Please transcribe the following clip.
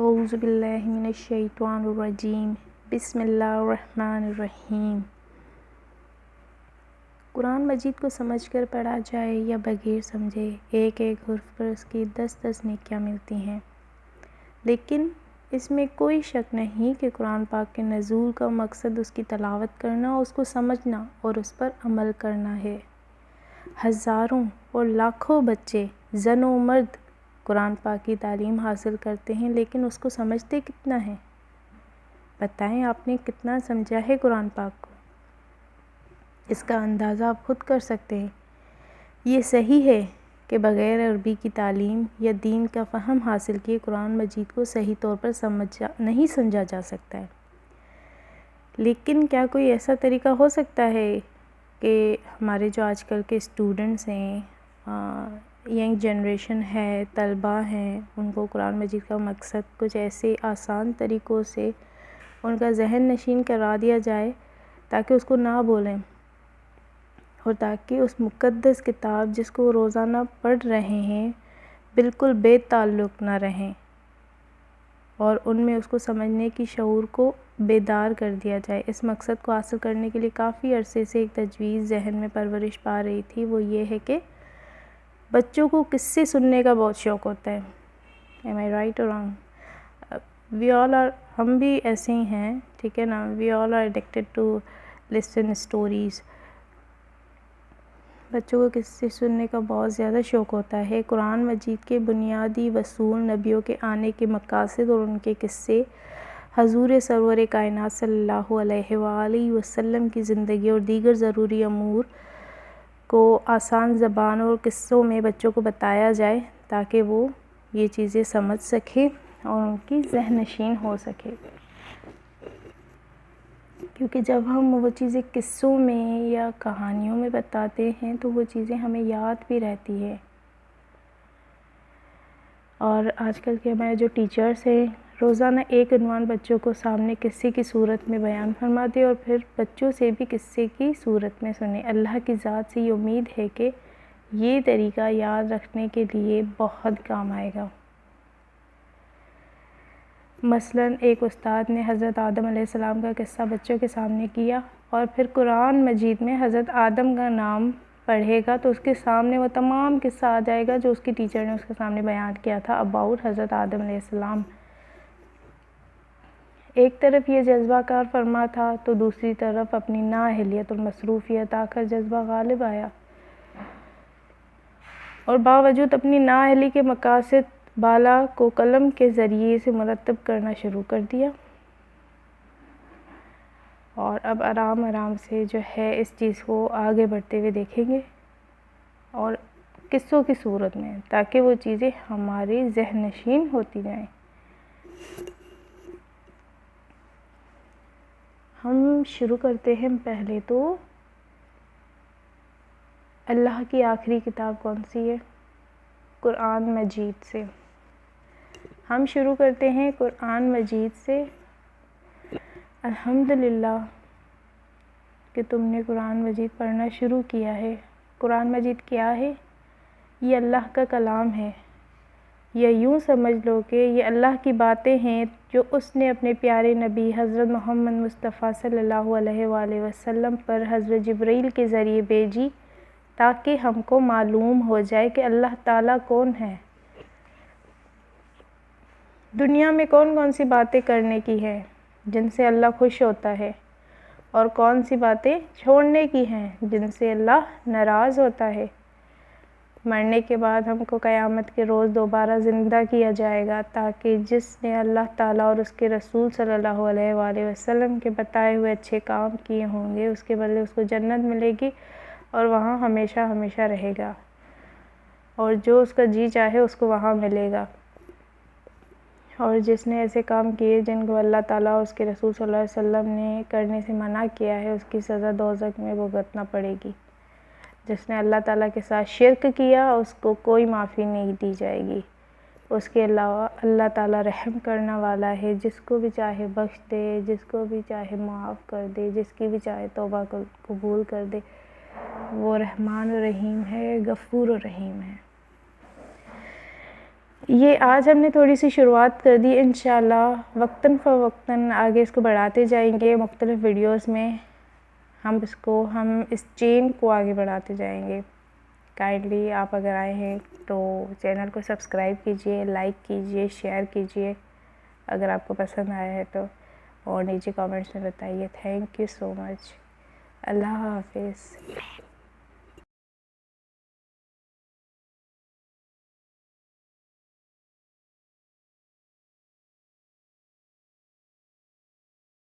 اعوذ باللہ من الشیطان الرجیم بسم اللہ الرحمن الرحیم۔ قرآن مجید کو سمجھ کر پڑھا جائے یا بغیر سمجھے، ایک ایک حرف پر اس کی 10 نیکیاں ملتی ہیں۔ لیکن اس میں کوئی شک نہیں کہ قرآن پاک کے نزول کا مقصد اس کی تلاوت کرنا، اس کو سمجھنا اور اس پر عمل کرنا ہے۔ ہزاروں اور لاکھوں بچے، زن و مرد قرآن پاک کی تعلیم حاصل کرتے ہیں، لیکن اس کو سمجھتے کتنا ہے؟ بتائیں آپ نے کتنا سمجھا ہے قرآن پاک کو؟ اس کا اندازہ آپ خود کر سکتے ہیں۔ یہ صحیح ہے کہ بغیر عربی کی تعلیم یا دین کا فہم حاصل کیے قرآن مجید کو صحیح طور پر نہیں سمجھا جا سکتا ہے۔ لیکن کیا کوئی ایسا طریقہ ہو سکتا ہے کہ ہمارے جو آج کل کے اسٹوڈنٹس ہیں، ینگ جنریشن ہے، طلباء ہیں، ان کو قرآن مجید کا مقصد کچھ ایسے آسان طریقوں سے ان کا ذہن نشین کرا دیا جائے تاکہ اس کو نہ بولیں، اور تاکہ اس مقدس کتاب جس کو روزانہ پڑھ رہے ہیں بالکل بے تعلق نہ رہیں، اور ان میں اس کو سمجھنے کی شعور کو بیدار کر دیا جائے۔ اس مقصد کو حاصل کرنے کے لیے کافی عرصے سے ایک تجویز ذہن میں پرورش پا رہی تھی، وہ یہ ہے کہ بچوں کو قصے سننے کا بہت شوق ہوتا ہے۔ Am I right or wrong? ہم بھی ایسے ہی ہیں، ٹھیک ہے نا؟ We all are addicted to listen stories۔ بچوں کو قصے سننے کا بہت زیادہ شوق ہوتا ہے۔ قرآن مجید کے بنیادی اصول، نبیوں کے آنے کے مقاصد اور ان کے قصے، حضور سرور کائنات صلی اللہ علیہ وآلہ وسلم کی زندگی اور دیگر ضروری امور کو آسان زبان اور قصوں میں بچوں کو بتایا جائے تاکہ وہ یہ چیزیں سمجھ سکیں اور ان کی ذہن نشین ہو سکے۔ کیونکہ جب ہم وہ چیزیں قصوں میں یا کہانیوں میں بتاتے ہیں تو وہ چیزیں ہمیں یاد بھی رہتی ہے۔ اور آج کل کے ہمارے جو ٹیچرز ہیں، روزانہ ایک عنوان بچوں کو سامنے قصے کی صورت میں بیان فرماتے اور پھر بچوں سے بھی قصے کی صورت میں سنیں۔ اللہ کی ذات سے یہ امید ہے کہ یہ طریقہ یاد رکھنے کے لیے بہت کام آئے گا۔ مثلاً ایک استاد نے حضرت آدم علیہ السلام کا قصہ بچوں کے سامنے کیا اور پھر قرآن مجید میں حضرت آدم کا نام پڑھے گا تو اس کے سامنے وہ تمام قصہ آ جائے گا جو اس کی ٹیچر نے اس کے سامنے بیان کیا تھا اباؤٹ حضرت آدم علیہ السلام۔ ایک طرف یہ جذبہ کار فرما تھا تو دوسری طرف اپنی نااہلیت اور مصروفیت آخر جذبہ غالب آیا، اور باوجود اپنی نااہلی کے مقاصد بالا کو قلم کے ذریعے سے مرتب کرنا شروع کر دیا، اور اب آرام آرام سے جو ہے اس چیز کو آگے بڑھتے ہوئے دیکھیں گے اور قصوں کی صورت میں، تاکہ وہ چیزیں ہمارے ذہن نشین ہوتی جائیں۔ ہم شروع کرتے ہیں پہلے تو اللہ کی آخری کتاب کون سی ہے؟ قرآن مجید سے۔ ہم شروع کرتے ہیں قرآن مجید سے۔ الحمدللہ کہ تم نے قرآن مجید پڑھنا شروع کیا ہے۔ قرآن مجید کیا ہے؟ یہ اللہ کا کلام ہے، یا یوں سمجھ لو کہ یہ اللہ کی باتیں ہیں جو اس نے اپنے پیارے نبی حضرت محمد مصطفیٰ صلی اللہ علیہ وآلہ وسلم پر حضرت جبرائیل کے ذریعے بھیجی تاکہ ہم کو معلوم ہو جائے کہ اللہ تعالیٰ کون ہے، دنیا میں کون کون سی باتیں کرنے کی ہیں جن سے اللہ خوش ہوتا ہے، اور کون سی باتیں چھوڑنے کی ہیں جن سے اللہ ناراض ہوتا ہے۔ مرنے کے بعد ہم کو قیامت کے روز دوبارہ زندہ کیا جائے گا تاکہ جس نے اللہ تعالیٰ اور اس کے رسول صلی اللہ علیہ وآلہ وسلم کے بتائے ہوئے اچھے کام کیے ہوں گے اس کے بدلے اس کو جنت ملے گی اور وہاں ہمیشہ ہمیشہ رہے گا، اور جو اس کا جی چاہے اس کو وہاں ملے گا۔ اور جس نے ایسے کام کیے جن کو اللہ تعالیٰ اور اس کے رسول صلی اللہ علیہ وسلم نے کرنے سے منع کیا ہے، اس کی سزا دوزخ میں بھگتنا پڑے گی۔ جس نے اللہ تعالیٰ کے ساتھ شرک کیا اس کو کوئی معافی نہیں دی جائے گی۔ اس کے علاوہ اللہ تعالیٰ رحم کرنا والا ہے، جس کو بھی چاہے بخش دے، جس کو بھی چاہے معاف کر دے، جس کی بھی چاہے توبہ قبول کر دے۔ وہ رحمان و رحیم ہے، غفور و رحیم ہے۔ یہ آج ہم نے تھوڑی سی شروعات کر دی، انشاءاللہ وقتاً فوقتاً آگے اس کو بڑھاتے جائیں گے، مختلف ویڈیوز میں ہم اس چین کو آگے بڑھاتے جائیں گے۔ کائنڈلی آپ اگر آئے ہیں تو چینل کو سبسکرائب کیجئے، لائک کیجئے، شیئر کیجئے اگر آپ کو پسند آیا ہے تو، اور نیچے کامنٹس میں بتائیے۔ تھینک یو سو مچ۔ اللہ حافظ۔